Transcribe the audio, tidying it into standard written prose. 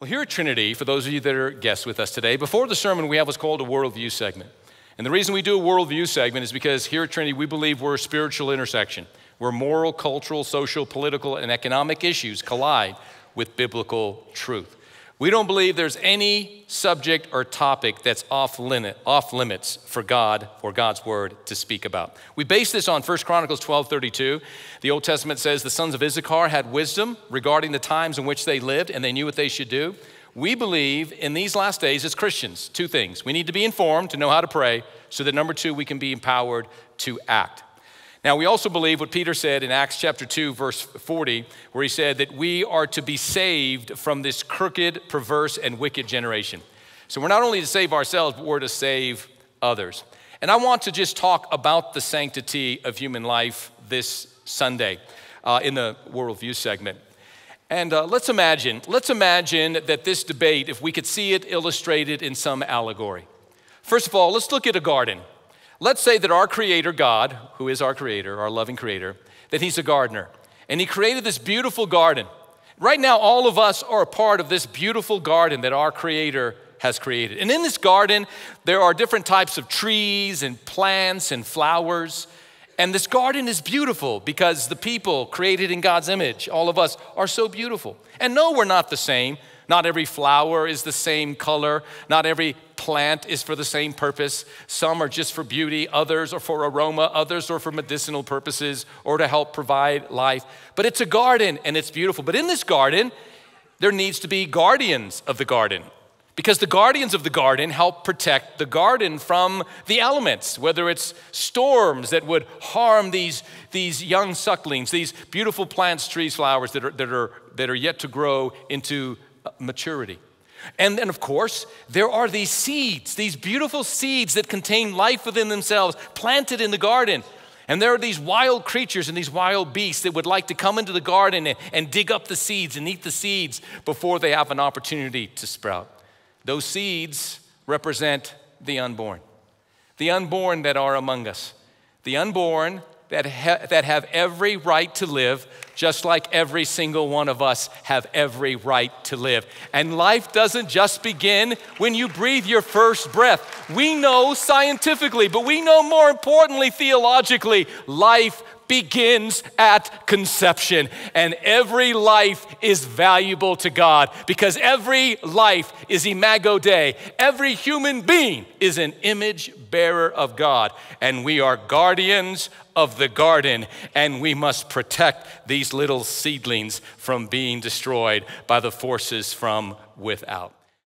Well, here at Trinity, for those of you that are guests with us today, before the sermon, we have what's called a Worldview segment. And the reason we do a Worldview segment is because here at Trinity, we believe we're a spiritual intersection where moral, cultural, social, political, and economic issues collide with biblical truth. We don't believe there's any subject or topic that's off limits for God or God's word to speak about. We base this on 1 Chronicles 12:32. The Old Testament says the sons of Issachar had wisdom regarding the times in which they lived, and they knew what they should do. We believe in these last days as Christians, two things. We need to be informed to know how to pray, so that number two, we can be empowered to act. Now, we also believe what Peter said in Acts chapter 2, verse 40, where he said that we are to be saved from this crooked, perverse, and wicked generation. So we're not only to save ourselves, but we're to save others. And I want to just talk about the sanctity of human life this Sunday in the Worldview segment. And let's imagine that this debate, if we could see it illustrated in some allegory. First of all, let's look at a garden. Let's say that our creator, God, who is our creator, our loving creator, that he's a gardener. And he created this beautiful garden. Right now, all of us are a part of this beautiful garden that our creator has created. And in this garden, there are different types of trees and plants and flowers. And this garden is beautiful because the people created in God's image, all of us, are so beautiful. And no, we're not the same. Not every flower is the same color. Not every plant is for the same purpose. Some are just for beauty. Others are for aroma. Others are for medicinal purposes or to help provide life. But it's a garden and it's beautiful. But in this garden, there needs to be guardians of the garden, because the guardians of the garden help protect the garden from the elements, whether it's storms that would harm these young sucklings, these beautiful plants, trees, flowers that are yet to grow into maturity. And then, of course, there are these seeds, these beautiful seeds that contain life within themselves, planted in the garden. And there are these wild creatures and these wild beasts that would like to come into the garden and dig up the seeds and eat the seeds before they have an opportunity to sprout. Those seeds represent the unborn that are among us, the unborn that have every right to live, just like every single one of us have every right to live. And life doesn't just begin when you breathe your first breath. We know scientifically, but we know more importantly theologically, life begins at conception. And every life is valuable to God because every life is imago Dei. Every human being is an image bearer of God. And we are guardians of the garden, and we must protect these little seedlings from being destroyed by the forces from without.